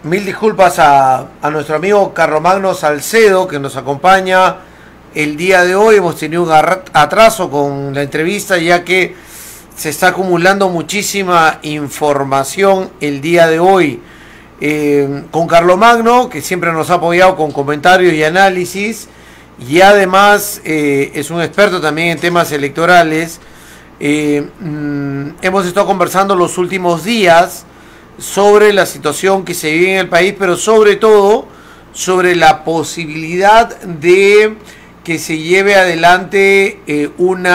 Mil disculpas a nuestro amigo Carlomagno Salcedo, que nos acompaña el día de hoy. Hemos tenido un atraso con la entrevista, ya que se está acumulando muchísima información el día de hoy. Con Carlomagno, que siempre nos ha apoyado con comentarios y análisis, y además es un experto también en temas electorales. Hemos estado conversando los últimos días sobre la situación que se vive en el país, pero sobre todo sobre la posibilidad de que se lleve adelante un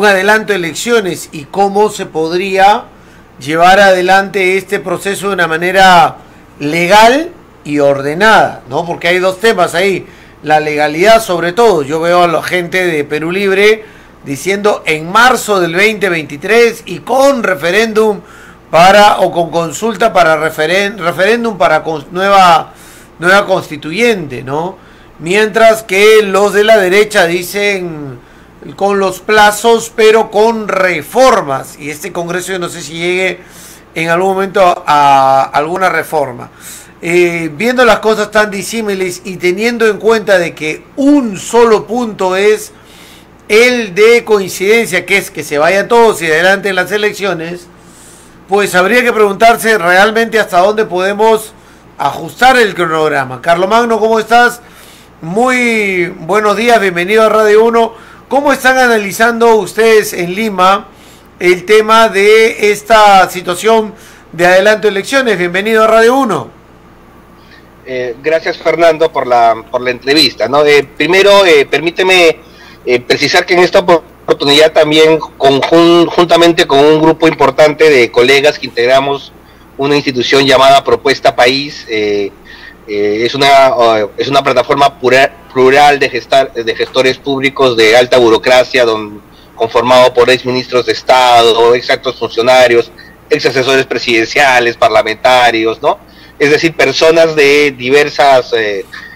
adelanto de elecciones y cómo se podría llevar adelante este proceso de una manera legal y ordenada, ¿no? Porque hay dos temas ahí, la legalidad sobre todo. Yo veo a la gente de Perú Libre diciendo en marzo del 2023 y con referéndum o con consulta para referéndum para nueva constituyente, ¿no? Mientras que los de la derecha dicen con los plazos, pero con reformas, y este Congreso yo no sé si llegue en algún momento a alguna reforma. Viendo las cosas tan disímiles y teniendo en cuenta de que un solo punto es el de coincidencia, que es que se vayan todos y adelante en las elecciones, pues habría que preguntarse realmente hasta dónde podemos ajustar el cronograma. Carlomagno, ¿cómo estás? Muy buenos días, bienvenido a Radio 1. ¿Cómo están analizando ustedes en Lima el tema de esta situación de adelanto de elecciones? Bienvenido a Radio 1. Gracias, Fernando, por la entrevista, ¿no? Primero, permíteme precisar que en esta oportunidad también, juntamente con un grupo importante de colegas que integramos una institución llamada Propuesta País, es una plataforma plural de gestores públicos de alta burocracia, conformado por ex ministros de Estado, ex altos funcionarios, ex asesores presidenciales, parlamentarios, ¿no? Es decir, personas de diversas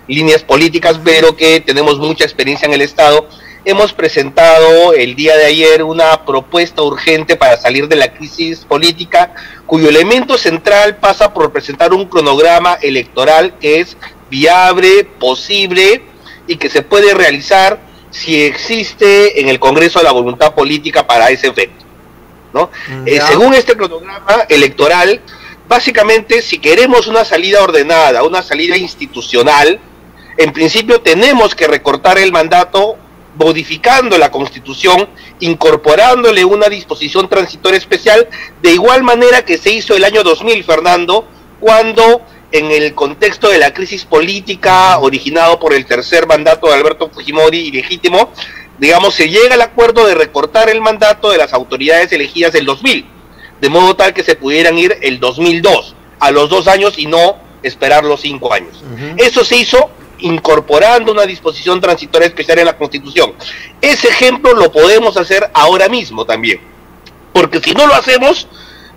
líneas políticas, pero que tenemos mucha experiencia en el Estado. Hemos presentado el día de ayer una propuesta urgente para salir de la crisis política, cuyo elemento central pasa por presentar un cronograma electoral que es viable, posible y que se puede realizar si existe en el Congreso la voluntad política para ese efecto, ¿no? Según este cronograma electoral, básicamente, si queremos una salida ordenada, una salida institucional, en principio tenemos que recortar el mandato modificando la Constitución, incorporándole una disposición transitoria especial, de igual manera que se hizo el año 2000, Fernando, cuando en el contexto de la crisis política originado por el tercer mandato de Alberto Fujimori ilegítimo, digamos, se llega al acuerdo de recortar el mandato de las autoridades elegidas del 2000, de modo tal que se pudieran ir el 2002, a los 2 años y no esperar los 5 años. Eso se hizo incorporando una disposición transitoria especial en la Constitución. Ese ejemplo lo podemos hacer ahora mismo también, porque si no lo hacemos,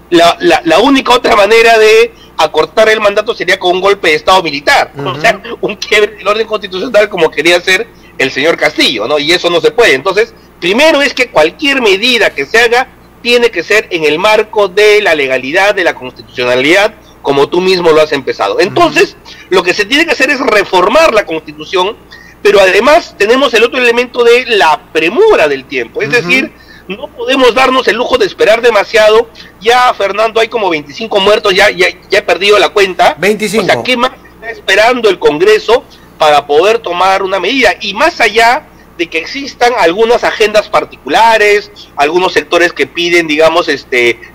la única otra manera de acortar el mandato sería con un golpe de Estado militar, o sea, un quiebre del orden constitucional como quería hacer el señor Castillo, ¿no? Y eso no se puede. Entonces, primero es que cualquier medida que se haga tiene que ser en el marco de la legalidad, de la constitucionalidad, como tú mismo lo has empezado. Entonces, lo que se tiene que hacer es reformar la Constitución, pero además tenemos el otro elemento de la premura del tiempo, es decir, no podemos darnos el lujo de esperar demasiado. Ya, Fernando, hay como 25 muertos, ya he perdido la cuenta. 25. O sea, ¿qué más está esperando el Congreso para poder tomar una medida? Y más allá de que existan algunas agendas particulares, algunos sectores que piden, digamos,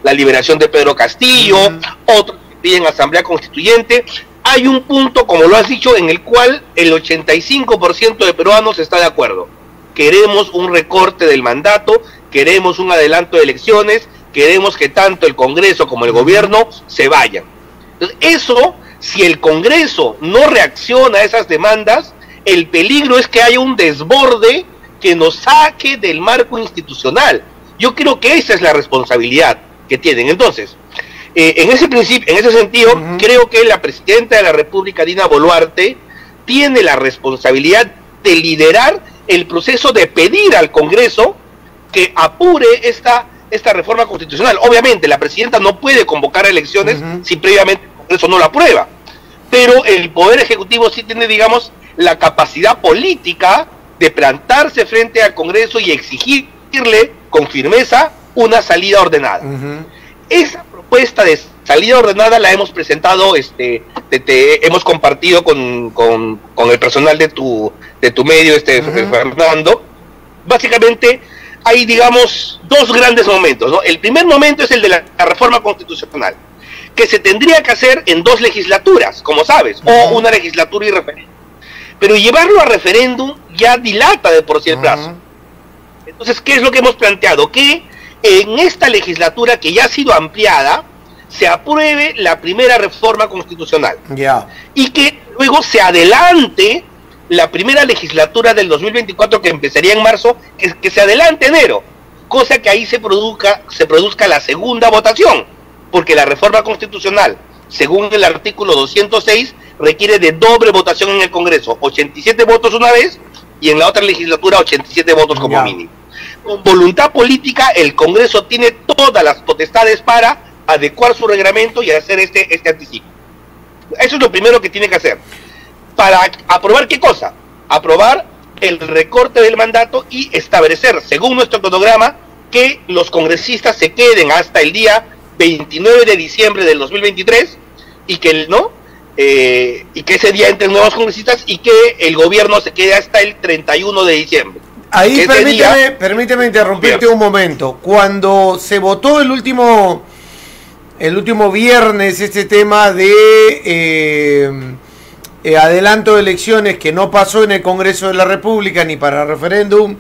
la liberación de Pedro Castillo, otros que piden asamblea constituyente, hay un punto, como lo has dicho, en el cual el 85% de peruanos está de acuerdo. Queremos un recorte del mandato, queremos un adelanto de elecciones, queremos que tanto el Congreso como el gobierno se vayan. Entonces, eso, si el Congreso no reacciona a esas demandas, el peligro es que haya un desborde que nos saque del marco institucional. Yo creo que esa es la responsabilidad que tienen. Entonces, en ese sentido, creo que la presidenta de la República, Dina Boluarte, tiene la responsabilidad de liderar el proceso de pedir al Congreso que apure esta esta reforma constitucional. Obviamente, la presidenta no puede convocar a elecciones si previamente el Congreso no la aprueba, pero el Poder Ejecutivo sí tiene, digamos, la capacidad política de plantarse frente al Congreso y exigirle con firmeza una salida ordenada. Esa propuesta de salida ordenada la hemos presentado, hemos compartido con el personal de tu medio, Fernando. Básicamente hay, digamos, dos grandes momentos, ¿no? El primer momento es el de la reforma constitucional, que se tendría que hacer en 2 legislaturas, como sabes, o una legislatura y referéndum. Pero llevarlo a referéndum ya dilata de por sí el plazo. Entonces, ¿qué es lo que hemos planteado? Que en esta legislatura, que ya ha sido ampliada, se apruebe la primera reforma constitucional. Y que luego se adelante la primera legislatura del 2024, que empezaría en marzo, que se adelante enero, cosa que ahí se produzca la segunda votación, porque la reforma constitucional, según el artículo 206, requiere de doble votación en el Congreso, 87 votos una vez, y en la otra legislatura 87 votos como mínimo. Con voluntad política, el Congreso tiene todas las potestades para adecuar su reglamento y hacer este anticipo. Eso es lo primero que tiene que hacer. ¿Para aprobar qué cosa? Aprobar el recorte del mandato y establecer, según nuestro cronograma, que los congresistas se queden hasta el día 29 de diciembre del 2023 y que y que ese día entren nuevos congresistas y que el gobierno se quede hasta el 31 de diciembre. Ahí permíteme interrumpirte un momento. Cuando se votó el último viernes este tema de adelanto de elecciones, que no pasó en el Congreso de la República ni para referéndum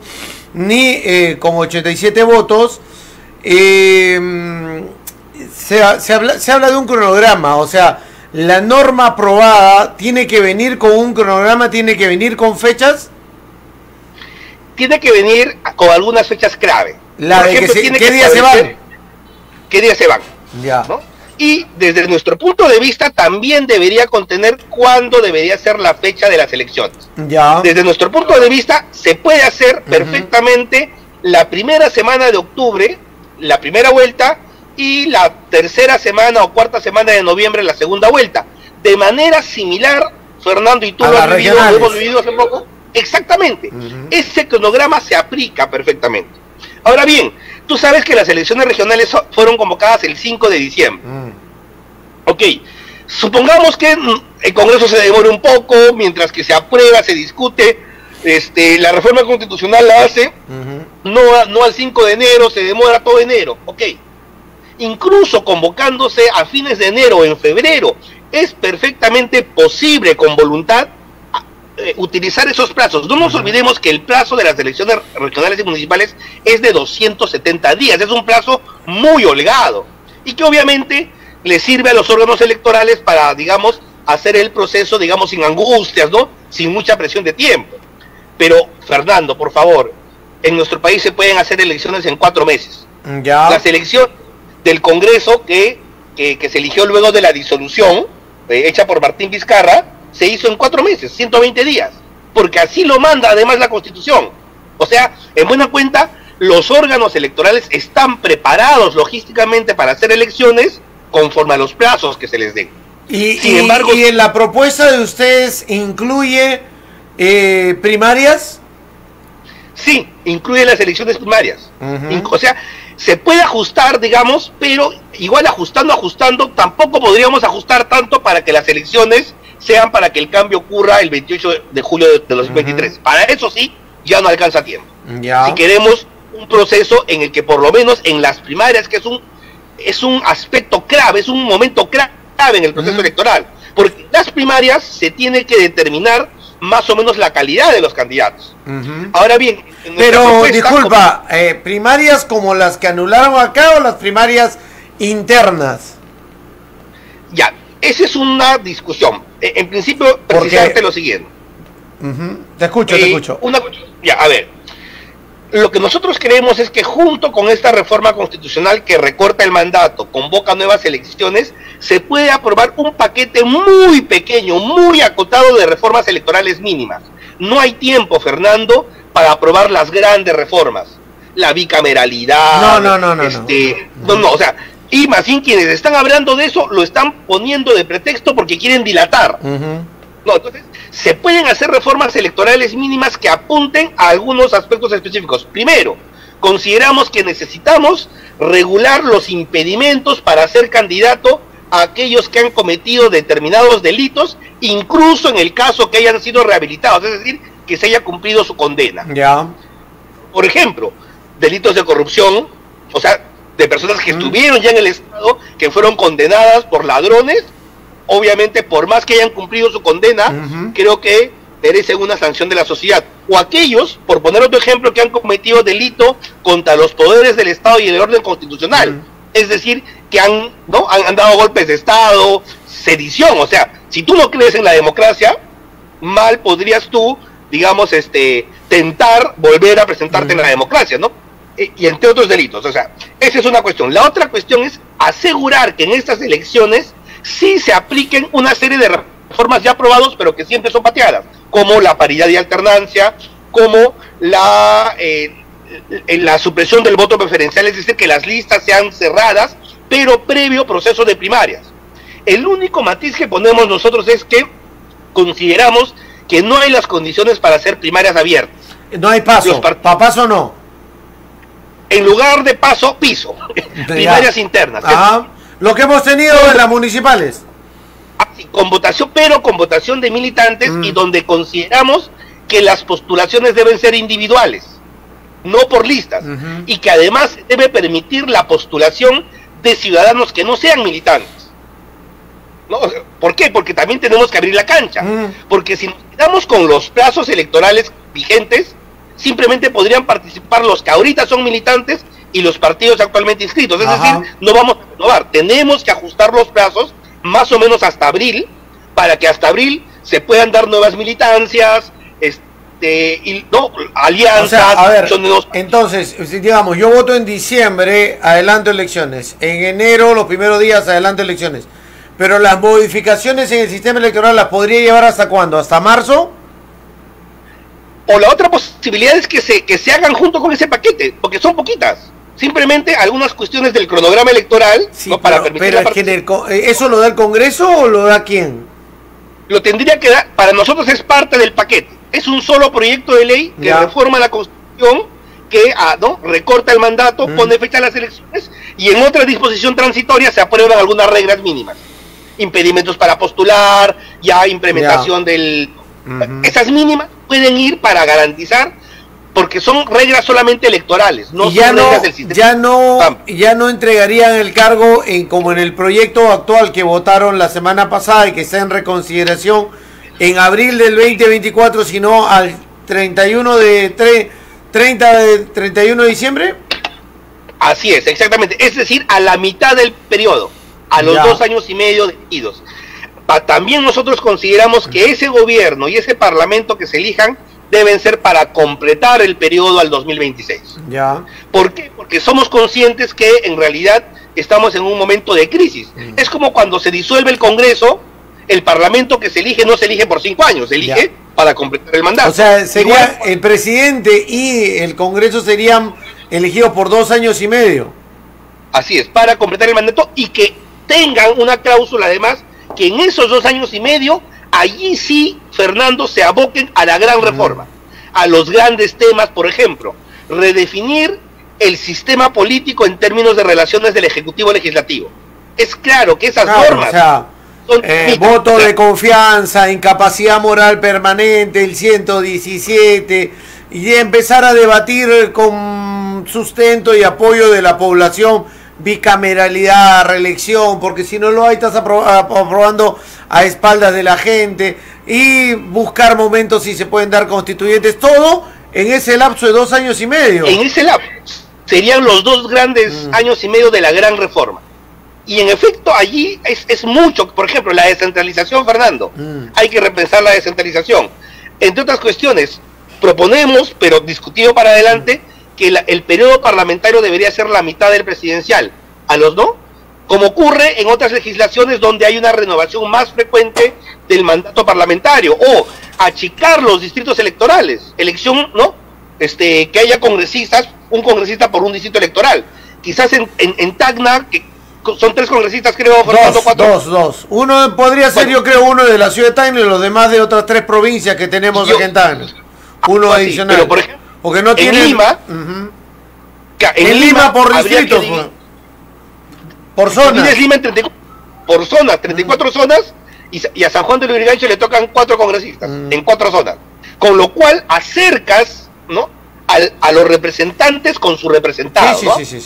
ni con 87 votos, se habla de un cronograma. O sea, la norma aprobada tiene que venir con un cronograma, tiene que venir con fechas. Tiene que venir con algunas fechas clave. Por ejemplo, ¿qué días se van? ¿Qué días se van? Ya. ¿No? Y desde nuestro punto de vista también debería contener cuándo debería ser la fecha de las elecciones. Ya. Desde nuestro punto de vista se puede hacer perfectamente la primera semana de octubre, la primera vuelta, y la tercera semana o cuarta semana de noviembre, la segunda vuelta. De manera similar, Fernando, y tú lo hemos vivido hace poco. Exactamente. Ese cronograma se aplica perfectamente. Ahora bien, tú sabes que las elecciones regionales fueron convocadas el 5 de diciembre. Ok, supongamos que el Congreso se demore un poco, mientras que se aprueba, se discute, la reforma constitucional la hace, no al 5 de enero, se demora todo enero. Ok, incluso convocándose a fines de enero o en febrero, es perfectamente posible con voluntad utilizar esos plazos. No nos olvidemos que el plazo de las elecciones regionales y municipales es de 270 días, es un plazo muy holgado y que obviamente le sirve a los órganos electorales para, digamos, hacer el proceso, digamos, sin angustias, ¿no? Sin mucha presión de tiempo. Pero, Fernando, por favor, en nuestro país se pueden hacer elecciones en 4 meses. Ya. La selección del Congreso que se eligió luego de la disolución hecha por Martín Vizcarra se hizo en 4 meses, 120 días, porque así lo manda además la Constitución. O sea, en buena cuenta, los órganos electorales están preparados logísticamente para hacer elecciones conforme a los plazos que se les den. Sin embargo, ¿y en la propuesta de ustedes incluye primarias? Sí, incluye las elecciones primarias. O sea, se puede ajustar, digamos, pero igual ajustando, tampoco podríamos ajustar tanto para que las elecciones sean para que el cambio ocurra el 28 de julio de 2023. Para eso sí, ya no alcanza tiempo. Si queremos un proceso en el que por lo menos en las primarias, que es un aspecto clave, es un momento clave en el proceso electoral, porque en las primarias se tiene que determinar más o menos la calidad de los candidatos. Ahora bien, pero disculpa, ¿primarias como las que anularon acá o las primarias internas? Ya, esa es una discusión. En principio, precisarte lo siguiente. Te escucho. Ya, a ver, lo que nosotros creemos es que junto con esta reforma constitucional que recorta el mandato, convoca nuevas elecciones, se puede aprobar un paquete muy pequeño, muy acotado de reformas electorales mínimas. No hay tiempo, Fernando, para aprobar las grandes reformas. la bicameralidad. No, o sea, y más bien quienes están hablando de eso lo están poniendo de pretexto porque quieren dilatar. No, entonces, se pueden hacer reformas electorales mínimas que apunten a algunos aspectos específicos. Primero, consideramos que necesitamos regular los impedimentos para ser candidato a aquellos que han cometido determinados delitos, incluso en el caso que hayan sido rehabilitados, es decir, que se haya cumplido su condena. Por ejemplo, delitos de corrupción, o sea, de personas que estuvieron ya en el Estado, que fueron condenadas por ladrones, obviamente por más que hayan cumplido su condena, creo que merecen una sanción de la sociedad. O aquellos, por poner otro ejemplo, que han cometido delito contra los poderes del Estado y el orden constitucional. Es decir, que han dado golpes de Estado, sedición. O sea, si tú no crees en la democracia, mal podrías tú, digamos, tentar volver a presentarte en la democracia, ¿no? Y entre otros delitos. O sea, esa es una cuestión. La otra cuestión es asegurar que en estas elecciones sí se apliquen una serie de reformas ya aprobadas, pero que siempre son pateadas, como la paridad y alternancia, como la supresión del voto preferencial, es decir, que las listas sean cerradas, pero previo proceso de primarias. El único matiz que ponemos nosotros es que consideramos que no hay las condiciones para hacer primarias abiertas. No hay paso, paso no. En lugar de paso, piso. Primarias internas. Lo que hemos tenido en las municipales. Con votación, pero con votación de militantes, y donde consideramos que las postulaciones deben ser individuales, no por listas, y que además debe permitir la postulación de ciudadanos que no sean militantes. ¿No? ¿Por qué? Porque también tenemos que abrir la cancha, porque si nos quedamos con los plazos electorales vigentes, simplemente podrían participar los que ahorita son militantes y los partidos actualmente inscritos, es decir, no vamos a renovar, tenemos que ajustar los plazos más o menos hasta abril, para que hasta abril se puedan dar nuevas militancias, alianzas. O sea, a ver, entonces, digamos, yo voto en diciembre, adelanto elecciones, en enero, los primeros días, adelanto elecciones, pero las modificaciones en el sistema electoral las podría llevar ¿hasta cuándo? ¿Hasta marzo? O la otra posibilidad es que se hagan junto con ese paquete, porque son poquitas. Simplemente algunas cuestiones del cronograma electoral, sí, ¿no? Para permitir ¿eso lo da el Congreso o lo da quién? Lo tendría que dar, para nosotros es parte del paquete. Es un solo proyecto de ley que reforma la Constitución, que recorta el mandato, pone fecha a las elecciones, y en otra disposición transitoria se aprueban algunas reglas mínimas. Impedimentos para postular, implementación del... Esas mínimas pueden ir para garantizar, porque son reglas solamente electorales, no son reglas del sistema. Ya no entregarían el cargo como en el proyecto actual que votaron la semana pasada y que está en reconsideración en abril del 2024, sino al 31 de diciembre. Así es, exactamente. Es decir, a la mitad del periodo, a los 2 años y medio decididos. También nosotros consideramos que ese gobierno y ese parlamento que se elijan deben ser para completar el periodo al 2026. ¿Por qué? Porque somos conscientes que en realidad estamos en un momento de crisis. Es como cuando se disuelve el Congreso, el parlamento que se elige no se elige por 5 años, se elige para completar el mandato. O sea, sería el presidente y el Congreso serían elegidos por 2 años y medio. Así es, para completar el mandato y que tengan una cláusula además que en esos 2 años y medio, allí sí, Fernando, se aboquen a la gran reforma, a los grandes temas, por ejemplo, redefinir el sistema político en términos de relaciones del Ejecutivo-Legislativo. Es claro que esas normas... voto de confianza, incapacidad moral permanente, el 117, y empezar a debatir con sustento y apoyo de la población, bicameralidad, reelección, porque si no lo hay estás aprobando a espaldas de la gente, y buscar momentos si se pueden dar constituyentes, todo en ese lapso de 2 años y medio. En ese lapso serían los 2 grandes años y medio de la gran reforma. Y en efecto allí es mucho, por ejemplo, la descentralización, Fernando. Hay que repensar la descentralización. Entre otras cuestiones, proponemos, pero discutido para adelante, que el periodo parlamentario debería ser la mitad del presidencial, como ocurre en otras legislaciones donde hay una renovación más frecuente del mandato parlamentario, o achicar los distritos electorales, elección que haya congresistas, un congresista por un distrito electoral. Quizás en Tacna, que son 3 congresistas, creo, Fernando, 4. Dos. Uno podría ser, yo creo, uno de la ciudad de Tacna y los demás de otras 3 provincias que tenemos aquí en Tacna. Uno adicional. Pero, por ejemplo, porque no tiene... en Lima, en Lima por distrito, por zona. Lima por zona, 34 zonas, y a San Juan de Lurigancho le tocan 4 congresistas, en 4 zonas. Con lo cual acercas, ¿no?, a los representantes con su representado, ¿no? Sí.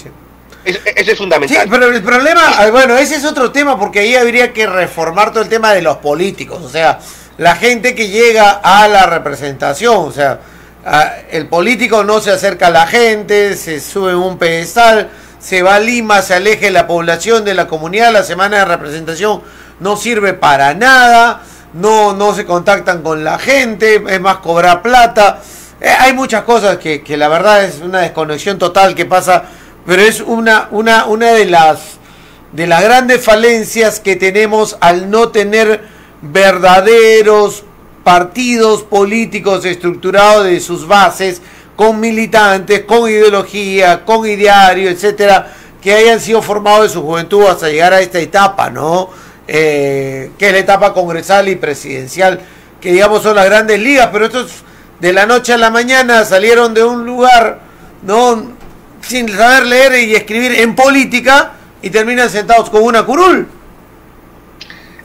Eso es fundamental. Sí, pero el problema, bueno, ese es otro tema, porque ahí habría que reformar todo el tema de los políticos, o sea, la gente que llega a la representación, o sea, el político no se acerca a la gente, se sube en un pedestal, se va a Lima, se aleja de la población, de la comunidad, la semana de representación no sirve para nada, no se contactan con la gente, es más cobrar plata. Hay muchas cosas que la verdad es una desconexión total que pasa, pero es una de las grandes falencias que tenemos al no tener verdaderos partidos políticos estructurados de sus bases, con militantes, con ideología, con ideario, etcétera, que hayan sido formados de su juventud hasta llegar a esta etapa, ¿no? Que es la etapa congresal y presidencial, que digamos son las grandes ligas, pero estos de la noche a la mañana salieron de un lugar, ¿no?, sin saber leer y escribir en política y terminan sentados con una curul.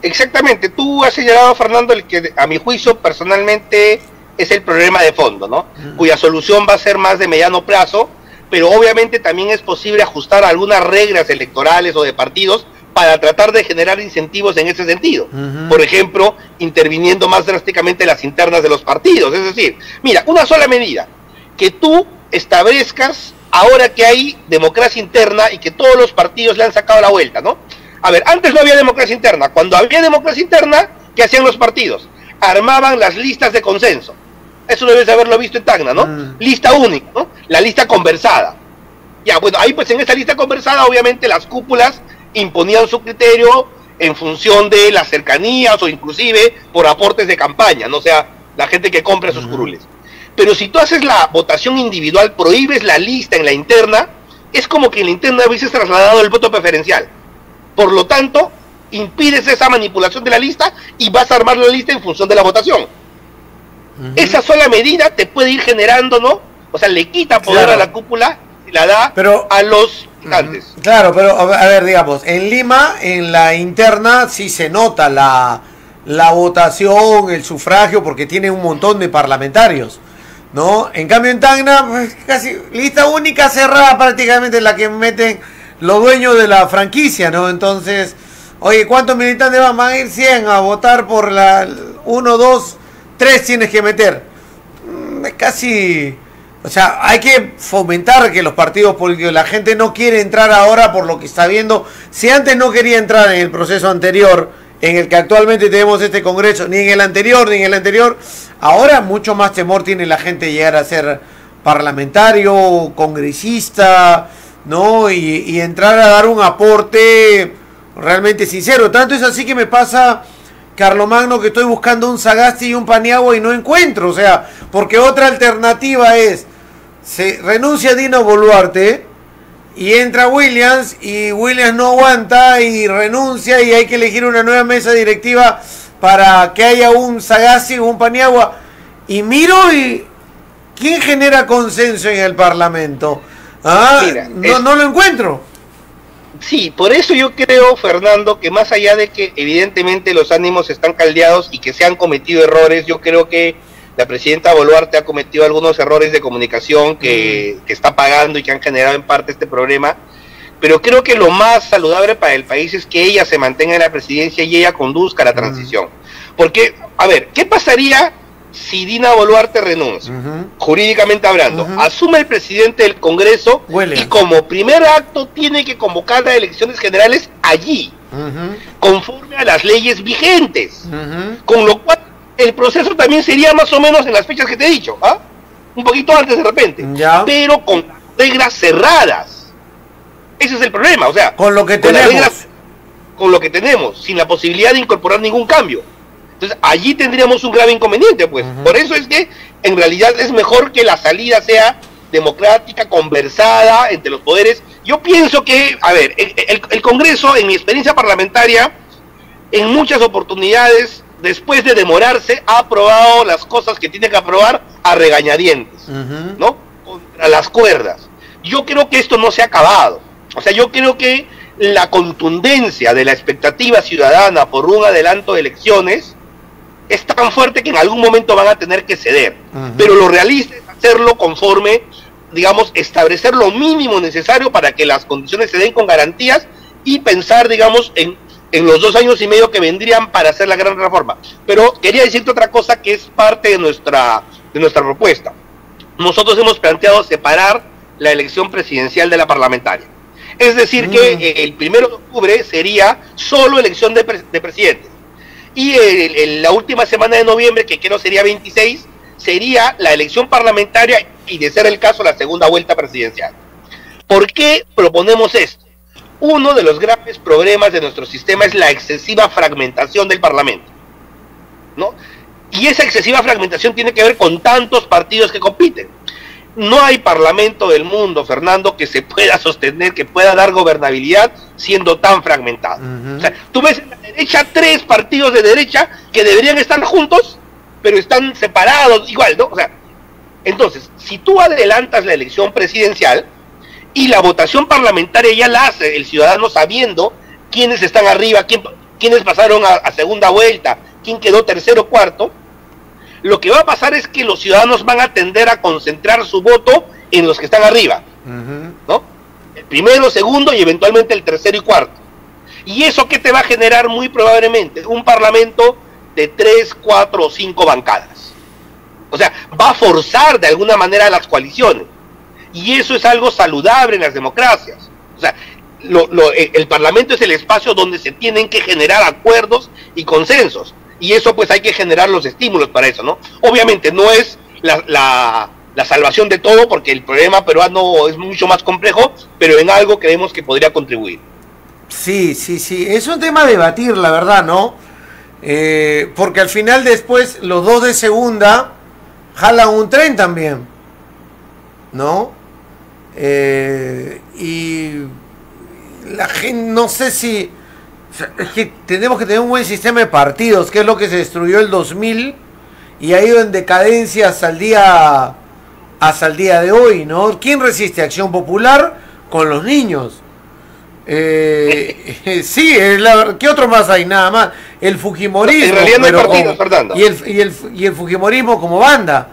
Exactamente, tú has señalado, Fernando, el que a mi juicio personalmente es el problema de fondo, ¿no? Cuya solución va a ser más de mediano plazo, pero obviamente también es posible ajustar algunas reglas electorales o de partidos para tratar de generar incentivos en ese sentido. Por ejemplo, interviniendo más drásticamente las internas de los partidos. Es decir, mira, una sola medida, que tú establezcas, ahora que hay democracia interna y que todos los partidos le han sacado la vuelta, ¿no? A ver, antes no había democracia interna. Cuando había democracia interna, ¿qué hacían los partidos? Armaban las listas de consenso. Eso debes haberlo visto en Tacna, ¿no? Lista única, ¿no? La lista conversada. Ya, bueno, ahí pues en esa lista conversada, obviamente las cúpulas imponían su criterio en función de las cercanías o inclusive por aportes de campaña, ¿no? O sea, la gente que compra sus curules. Pero si tú haces la votación individual, prohíbes la lista en la interna, es como que en la interna hubieses trasladado el voto preferencial. Por lo tanto, impides esa manipulación de la lista y vas a armar la lista en función de la votación. Esa sola medida te puede ir generando, ¿no? O sea, le quita poder a la cúpula y la da a los votantes. Claro, pero a ver, digamos, en Lima, en la interna, sí se nota la votación, el sufragio, porque tiene un montón de parlamentarios, ¿no? En cambio en Tacna, pues, casi lista única cerrada prácticamente, la que meten los dueños de la franquicia, ¿no? Entonces, oye, ¿cuántos militantes van a ir? 100 a votar por la 1, 2, 3 tienes que meter. Casi, o sea, hay que fomentar que los partidos políticos, la gente no quiere entrar ahora por lo que está viendo. Si antes no quería entrar en el proceso anterior, en el que actualmente tenemos este Congreso, ni en el anterior, ahora mucho más temor tiene la gente de llegar a ser parlamentario, congresista, ¿no? Y entrar a dar un aporte realmente sincero. Tanto es así que me pasa, Carlomagno, que estoy buscando un Sagasti y un Paniagua y no encuentro, o sea, porque otra alternativa es, se renuncia a Dina Boluarte y entra Williams, y Williams no aguanta y renuncia, y hay que elegir una nueva mesa directiva para que haya un Sagasti o un Paniagua, y miro y ¿quién genera consenso en el Parlamento? Mira, no lo encuentro. Sí, por eso yo creo, Fernando, que más allá de que evidentemente los ánimos están caldeados y que se han cometido errores, yo creo que la presidenta Boluarte ha cometido algunos errores de comunicación que está pagando y que han generado en parte este problema, pero creo que lo más saludable para el país es que ella se mantenga en la presidencia y ella conduzca la transición. Porque, a ver, ¿qué pasaría si Dina Boluarte renuncia? Jurídicamente hablando, asume el presidente del Congreso y como primer acto tiene que convocar a elecciones generales allí, conforme a las leyes vigentes, con lo cual el proceso también sería más o menos en las fechas que te he dicho, un poquito antes de repente, pero con reglas cerradas. Ese es el problema, o sea, con lo que tenemos, sin la posibilidad de incorporar ningún cambio. Entonces allí tendríamos un grave inconveniente, pues. Por eso es que en realidad es mejor que la salida sea democrática, conversada entre los poderes. Yo pienso que, a ver, el Congreso, en mi experiencia parlamentaria, en muchas oportunidades, después de demorarse, ha aprobado las cosas que tiene que aprobar a regañadientes, ¿no? Contra las cuerdas. Yo creo que esto no se ha acabado. O sea, yo creo que la contundencia de la expectativa ciudadana por un adelanto de elecciones es tan fuerte que en algún momento van a tener que ceder. Pero lo realista es hacerlo conforme, digamos, establecer lo mínimo necesario para que las condiciones se den con garantías y pensar, digamos, en los 2 años y medio que vendrían para hacer la gran reforma. Pero quería decirte otra cosa que es parte de nuestra propuesta. Nosotros hemos planteado separar la elección presidencial de la parlamentaria. Es decir, que el 1 de octubre sería solo elección de presidentes. Y la última semana de noviembre, que creo sería 26, sería la elección parlamentaria y, de ser el caso, la segunda vuelta presidencial. ¿Por qué proponemos esto? Uno de los graves problemas de nuestro sistema es la excesiva fragmentación del Parlamento, ¿no? Y esa excesiva fragmentación tiene que ver con tantos partidos que compiten. No hay parlamento del mundo, Fernando, que se pueda sostener, que pueda dar gobernabilidad siendo tan fragmentado. O sea, tú ves en la derecha 3 partidos de derecha que deberían estar juntos, pero están separados igual, ¿no? O sea, entonces, si tú adelantas la elección presidencial y la votación parlamentaria ya la hace el ciudadano sabiendo quiénes están arriba, quiénes pasaron a segunda vuelta, quién quedó tercero o cuarto, lo que va a pasar es que los ciudadanos van a tender a concentrar su voto en los que están arriba, ¿no? El primero, segundo y eventualmente el tercero y cuarto. ¿Y eso qué te va a generar? Muy probablemente un parlamento de 3, 4 o 5 bancadas. O sea, va a forzar de alguna manera las coaliciones. Y eso es algo saludable en las democracias. O sea, el parlamento es el espacio donde se tienen que generar acuerdos y consensos. Y eso pues hay que generar los estímulos para eso, ¿no? Obviamente no es la salvación de todo, porque el problema peruano es mucho más complejo, pero en algo creemos que podría contribuir. Sí, sí, sí. Es un tema a debatir, la verdad, ¿no? Porque al final después los 2 de segunda jalan un tren también, ¿no? Y la gente, no sé si... Es que tenemos que tener un buen sistema de partidos, que es lo que se destruyó el 2000 y ha ido en decadencia hasta el día de hoy, ¿no? ¿Quién resiste? Acción Popular con los niños. Sí, ¿qué otro más hay? Nada más. El Fujimorismo. En realidad no hay partidos, Fernando. Y el Fujimorismo como banda.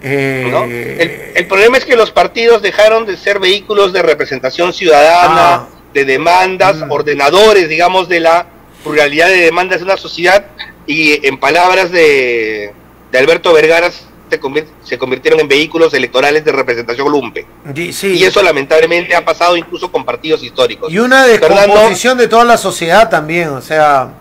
¿No? El problema es que los partidos dejaron de ser vehículos de representación ciudadana, de demandas, ordenadores, digamos, de la pluralidad de demandas de una sociedad, y en palabras de Alberto Vergara se convirtieron en vehículos electorales de representación lumpe. Sí. Y eso lamentablemente ha pasado incluso con partidos históricos. Y una descomposición de toda la sociedad también, o sea,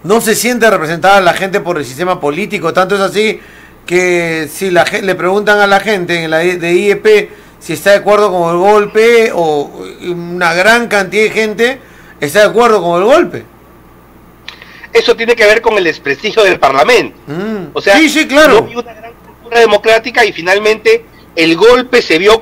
no se siente representada la gente por el sistema político, tanto es así que si le preguntan a la gente en la de IEP si está de acuerdo con el golpe, o una gran cantidad de gente está de acuerdo con el golpe. Eso tiene que ver con el desprestigio del Parlamento. O sea, sí, claro. No hay una gran cultura democrática y finalmente el golpe se dio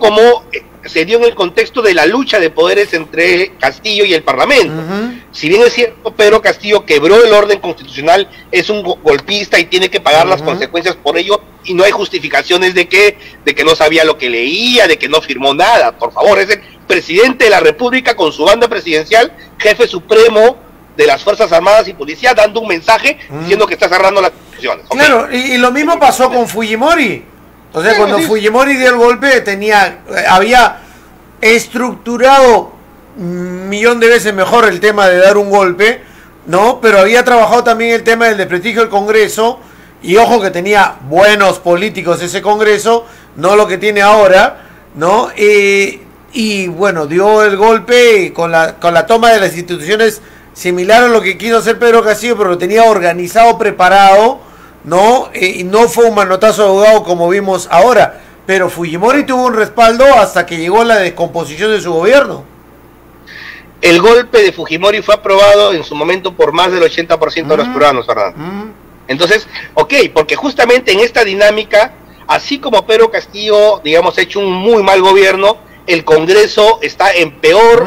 en el contexto de la lucha de poderes entre Castillo y el Parlamento. Si bien es cierto, Pedro Castillo quebró el orden constitucional, es un golpista y tiene que pagar las consecuencias por ello, y no hay justificaciones de que no sabía lo que leía, de que no firmó nada. Por favor, es el presidente de la República con su banda presidencial, jefe supremo de las Fuerzas Armadas y Policía, dando un mensaje diciendo que está cerrando las elecciones. Okay. Claro, y lo mismo pasó con Fujimori. O sea, cuando Fujimori dio el golpe, había estructurado 1.000.000 de veces mejor el tema de dar un golpe, ¿no? Pero había trabajado también el tema del desprestigio del Congreso, y ojo que tenía buenos políticos ese Congreso, no lo que tiene ahora, ¿no? Y bueno, dio el golpe con la toma de las instituciones similar a lo que quiso hacer Pedro Castillo, pero lo tenía organizado, preparado, ¿no? Y no fue un manotazo de ahogado como vimos ahora, pero Fujimori tuvo un respaldo hasta que llegó la descomposición de su gobierno. El golpe de Fujimori fue aprobado en su momento por más del 80% de los peruanos, ¿verdad? Entonces, ok, porque justamente en esta dinámica así como Pedro Castillo, digamos, ha hecho un muy mal gobierno, el Congreso está en peor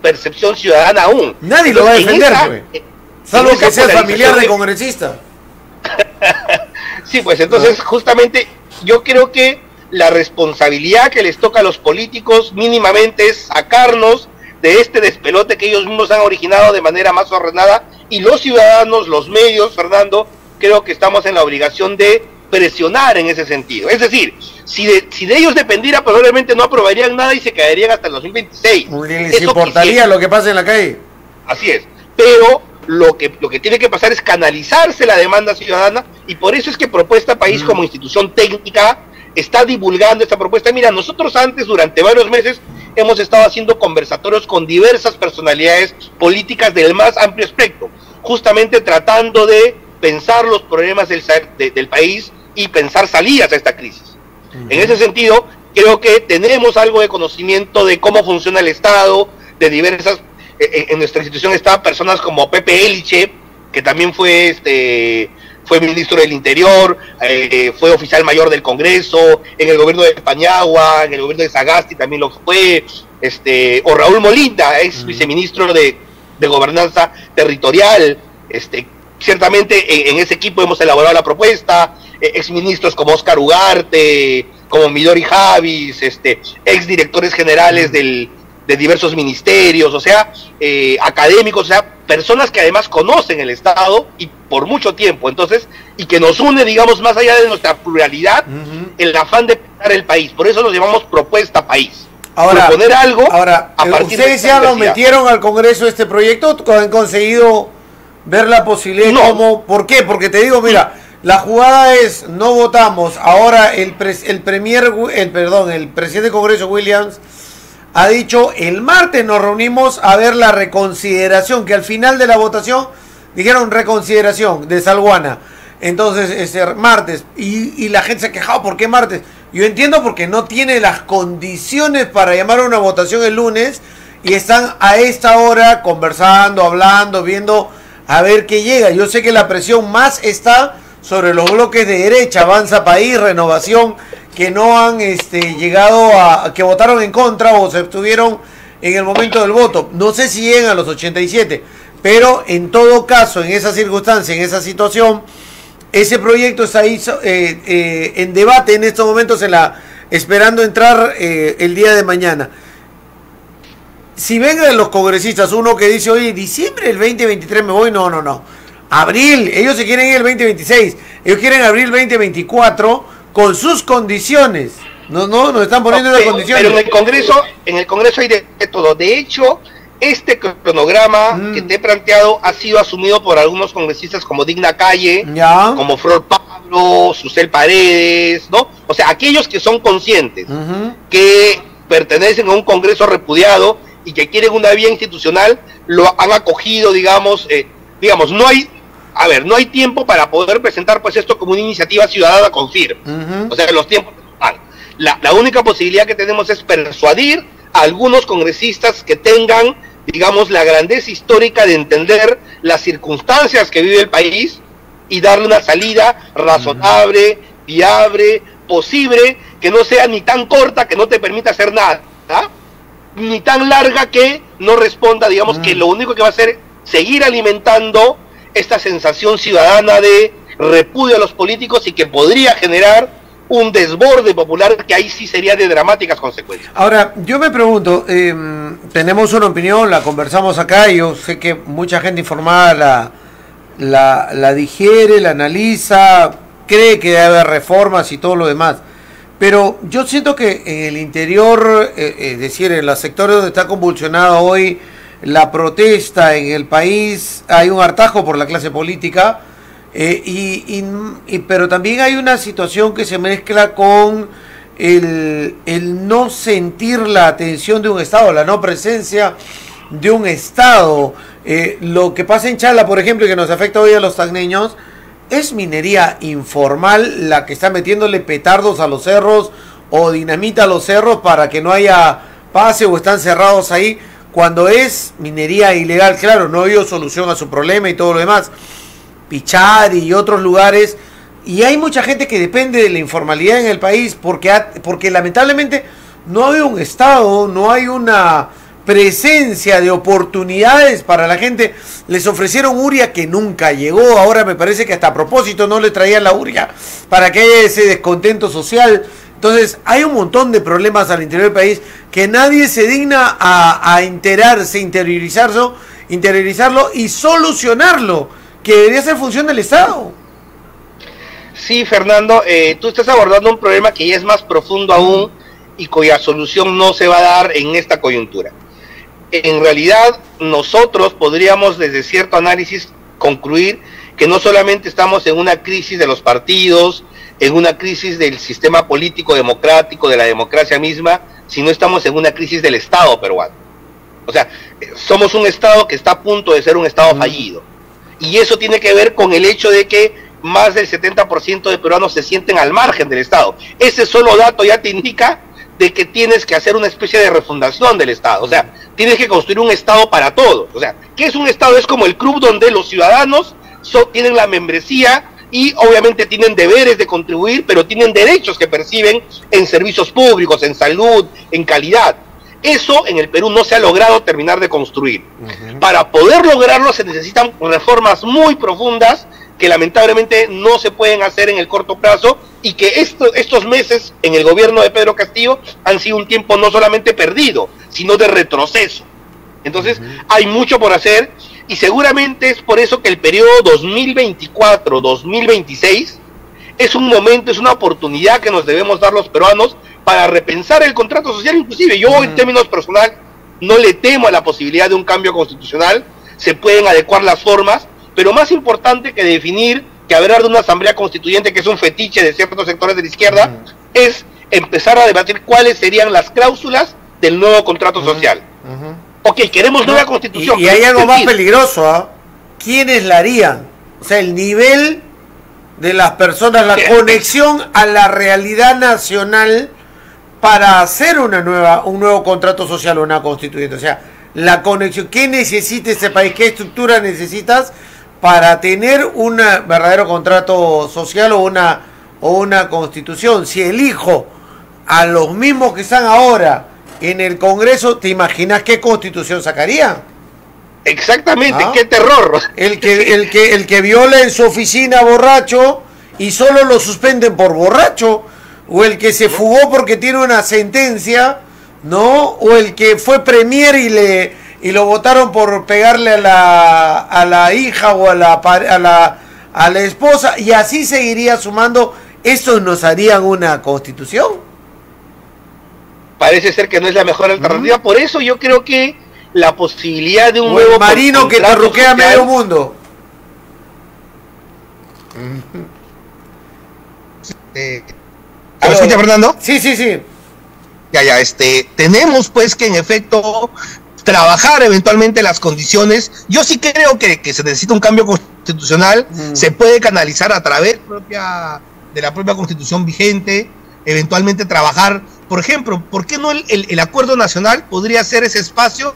percepción ciudadana aún. Nadie lo va a defender, pues. Salvo que sea familiar de congresista. Sí, pues entonces justamente yo creo que la responsabilidad que les toca a los políticos mínimamente es sacarnos de este despelote que ellos mismos han originado de manera más ordenada, y los ciudadanos, los medios, Fernando, creo que estamos en la obligación de presionar en ese sentido. Es decir, si de ellos dependiera, probablemente no aprobarían nada y se quedarían hasta el 2026. ¿Les importaría lo que pasa en la calle? Así es, pero lo que tiene que pasar es canalizarse la demanda ciudadana, y por eso es que Propuesta País como institución técnica está divulgando esta propuesta. Mira, nosotros antes, durante varios meses, hemos estado haciendo conversatorios con diversas personalidades políticas del más amplio espectro, justamente tratando de pensar los problemas del país y pensar salidas a esta crisis. En ese sentido, creo que tenemos algo de conocimiento de cómo funciona el Estado, de diversas... En nuestra institución están personas como Pepe Eliche, que también fue ministro del Interior, fue oficial mayor del Congreso, en el gobierno de Paniagua, en el gobierno de Sagasti también lo fue, o Raúl Molina, ex viceministro de Gobernanza Territorial. Ciertamente en ese equipo hemos elaborado la propuesta, exministros como Óscar Ugarte, como Midori Javis, exdirectores generales de diversos ministerios, o sea, académicos, o sea, personas que además conocen el Estado y por mucho tiempo, entonces, y que nos une, digamos, más allá de nuestra pluralidad, el afán de pensar el país. Por eso nos llamamos Propuesta País. Ahora, proponer algo a partir ¿ustedes ya lo metieron al Congreso este proyecto? ¿Han conseguido ver la posibilidad? No. ¿Por qué? Porque te digo, mira, la jugada es, no votamos, ahora el presidente del Congreso, Williams, ha dicho, el martes nos reunimos a ver la reconsideración, que al final de la votación dijeron reconsideración de Salguana. Entonces, martes, y la gente se ha quejado, ¿por qué martes? Yo entiendo, porque no tiene las condiciones para llamar a una votación el lunes, y están a esta hora conversando, hablando, viendo a ver qué llega. Yo sé que la presión más está sobre los bloques de derecha, Avanza País, Renovación, que no han llegado que votaron en contra o se abstuvieron en el momento del voto. No sé si llegan a los 87, pero en todo caso, en esa circunstancia, en esa situación, ese proyecto está ahí en debate en estos momentos, esperando entrar el día de mañana. Si vengan los congresistas, uno que dice, oye, diciembre del 2023 me voy, no. Abril, ellos se quieren ir el 2026, ellos quieren abril 2024 con sus condiciones. Nos están poniendo las condiciones. Pero en el Congreso hay de todo. De hecho, este cronograma que te he planteado ha sido asumido por algunos congresistas como Digna Calle, como Flor Pablo, Susel Paredes, ¿no? O sea, aquellos que son conscientes que pertenecen a un Congreso repudiado y que quieren una vía institucional, lo han acogido, digamos, no hay tiempo para poder presentar pues esto como una iniciativa ciudadana con firme. O sea, los tiempos están. La única posibilidad que tenemos es persuadir a algunos congresistas que tengan, digamos, la grandeza histórica de entender las circunstancias que vive el país y darle una salida razonable, viable, posible, que no sea ni tan corta que no te permita hacer nada, ni tan larga que no responda, digamos, que lo único que va a hacer es seguir alimentando esta sensación ciudadana de repudio a los políticos y que podría generar un desborde popular que ahí sí sería de dramáticas consecuencias. Ahora, yo me pregunto, tenemos una opinión, la conversamos acá, y yo sé que mucha gente informada la digiere, la analiza, cree que debe haber reformas y todo lo demás, pero yo siento que en el interior, es decir, en los sectores donde está convulsionada hoy la protesta en el país, hay un hartazgo por la clase política, pero también hay una situación que se mezcla con el no sentir la atención de un Estado, la no presencia de un Estado. Lo que pasa en Chala, por ejemplo, y que nos afecta hoy a los tacneños, es minería informal la que está metiéndole petardos a los cerros o dinamita a los cerros para que no haya pase, o están cerrados ahí, cuando es minería ilegal. Claro, no dio solución a su problema y todo lo demás. Pichari y otros lugares Y hay mucha gente que depende de la informalidad en el país porque lamentablemente no hay un Estado, no hay una presencia de oportunidades para la gente. Les ofrecieron URIA que nunca llegó. Ahora me parece que hasta a propósito no le traían la URIA para que haya ese descontento social. Entonces hay un montón de problemas al interior del país que nadie se digna a enterarse, interiorizarlo y solucionarlo, que debería ser función del Estado. Sí, Fernando, tú estás abordando un problema que ya es más profundo aún y cuya solución no se va a dar en esta coyuntura. En realidad, nosotros podríamos desde cierto análisis concluir que no solamente estamos en una crisis de los partidos, en una crisis del sistema político democrático, de la democracia misma, sino estamos en una crisis del Estado peruano. O sea, somos un Estado que está a punto de ser un Estado fallido. Y eso tiene que ver con el hecho de que más del 70% de peruanos se sienten al margen del Estado. Ese solo dato ya te indica de que tienes que hacer una especie de refundación del Estado. O sea, tienes que construir un Estado para todos. O sea, ¿qué es un Estado? Es como el club donde los ciudadanos tienen la membresía y obviamente tienen deberes de contribuir, pero tienen derechos que perciben en servicios públicos, en salud, en calidad. Eso en el Perú no se ha logrado terminar de construir. Para poder lograrlo se necesitan reformas muy profundas que lamentablemente no se pueden hacer en el corto plazo y que estos meses en el gobierno de Pedro Castillo han sido un tiempo no solamente perdido, sino de retroceso. Entonces hay mucho por hacer y seguramente es por eso que el periodo 2024-2026 es un momento, es una oportunidad que nos debemos dar los peruanos para repensar el contrato social. Inclusive yo en términos personal no le temo a la posibilidad de un cambio constitucional, se pueden adecuar las formas, pero más importante que definir, que hablar de una asamblea constituyente, que es un fetiche de ciertos sectores de la izquierda, es empezar a debatir cuáles serían las cláusulas del nuevo contrato social. Ok, queremos nueva constitución. Y hay algo más peligroso, ¿eh? ¿Quiénes la harían? O sea, el nivel de las personas, la conexión a la realidad nacional para hacer un nuevo contrato social o una constituyente. O sea, la conexión, ¿qué necesita este país? ¿Qué estructura necesitas para tener un verdadero contrato social o una constitución? Si elijo a los mismos que están ahora en el Congreso, ¿te imaginas qué constitución sacaría? Exactamente, qué terror. El que viola en su oficina borracho y solo lo suspenden por borracho, o el que se fugó porque tiene una sentencia, ¿no? O el que fue premier y lo votaron por pegarle a la hija o a la esposa, y así seguiría sumando. ¿Estos nos harían una constitución? Parece ser que no es la mejor alternativa, por eso yo creo que la posibilidad de un nuevo marino que terruquea medio mundo. ¿Me escucha, Fernando? Sí. Ya, tenemos pues que en efecto trabajar eventualmente las condiciones. Yo sí creo que se necesita un cambio constitucional, se puede canalizar a través de la propia constitución vigente, eventualmente trabajar, por ejemplo, ¿por qué no el acuerdo nacional podría ser ese espacio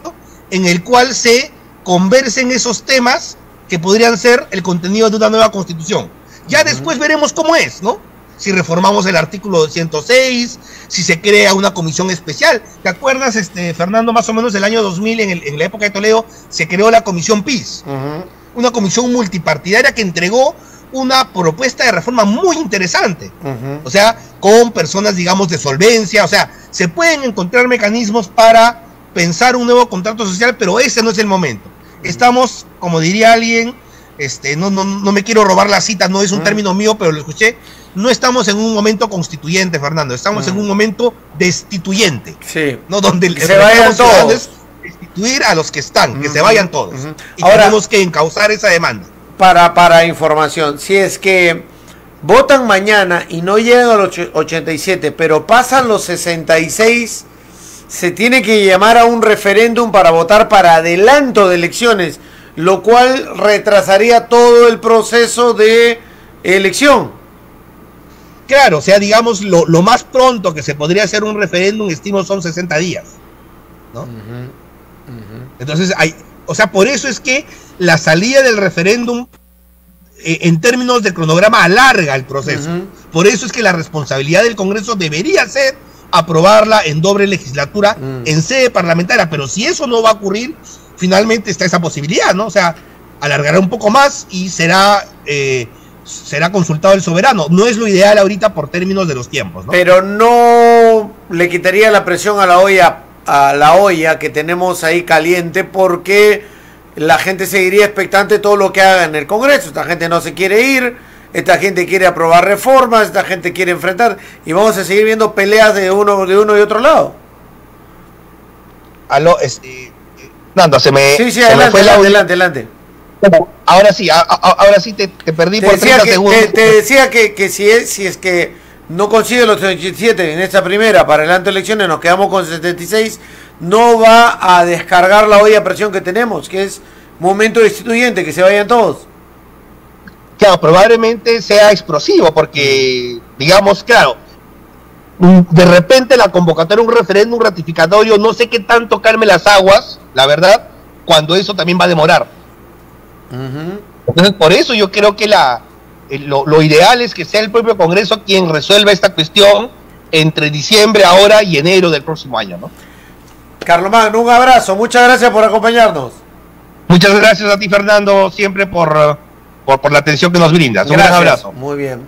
en el cual se conversen esos temas que podrían ser el contenido de una nueva constitución? Ya después veremos cómo es, ¿no? Si reformamos el artículo 106, si se crea una comisión especial. ¿Te acuerdas, Fernando, más o menos del año 2000, en la época de Toledo, se creó la Comisión PIS? Una comisión multipartidaria que entregó una propuesta de reforma muy interesante. O sea, con personas, digamos, de solvencia. O sea, se pueden encontrar mecanismos para pensar un nuevo contrato social, pero ese no es el momento. Estamos, como diría alguien, no me quiero robar la cita, no es un término mío, pero lo escuché, no estamos en un momento constituyente, Fernando, estamos en un momento destituyente. Sí. ¿No? Donde se vayan todos. Destituir a los que están, que se vayan todos. Y ahora, tenemos que encauzar esa demanda. Para información, si es que votan mañana y no llegan a los 87, pero pasan los 66, se tiene que llamar a un referéndum para votar para adelanto de elecciones, lo cual retrasaría todo el proceso de elección. Claro, o sea, digamos, lo más pronto que se podría hacer un referéndum, estimo, son 60 días, ¿no? Entonces, por eso es que la salida del referéndum en términos de cronograma alarga el proceso. Por eso es que la responsabilidad del Congreso debería ser aprobarla en doble legislatura en sede parlamentaria, pero si eso no va a ocurrir, finalmente está esa posibilidad, ¿no? O sea, alargará un poco más y será consultado el soberano. No es lo ideal ahorita por términos de los tiempos, ¿no? Pero no le quitaría la presión a la olla que tenemos ahí caliente, porque la gente seguiría expectante de todo lo que haga en el Congreso. Esta gente no se quiere ir, esta gente quiere aprobar reformas, esta gente quiere enfrentar, y vamos a seguir viendo peleas de uno y otro lado. Aló, Nando, Sí, adelante. Ahora sí te perdí por 30 segundos. Te decía que si es que no consigue los 87 en esta primera, para adelante elecciones nos quedamos con 76, no va a descargar la olla a presión que tenemos, que es momento destituyente, que se vayan todos. Claro, probablemente sea explosivo, porque, digamos, claro, de repente la convocatoria de un referéndum ratificatorio, no sé qué tanto calme las aguas, la verdad, cuando eso también va a demorar. Entonces, por eso yo creo que lo ideal es que sea el propio Congreso quien resuelva esta cuestión entre diciembre ahora y enero del próximo año, ¿no? Carlomagno, un abrazo, muchas gracias por acompañarnos. Muchas gracias a ti, Fernando, siempre por la atención que nos brindas. Un gran abrazo. Muy bien.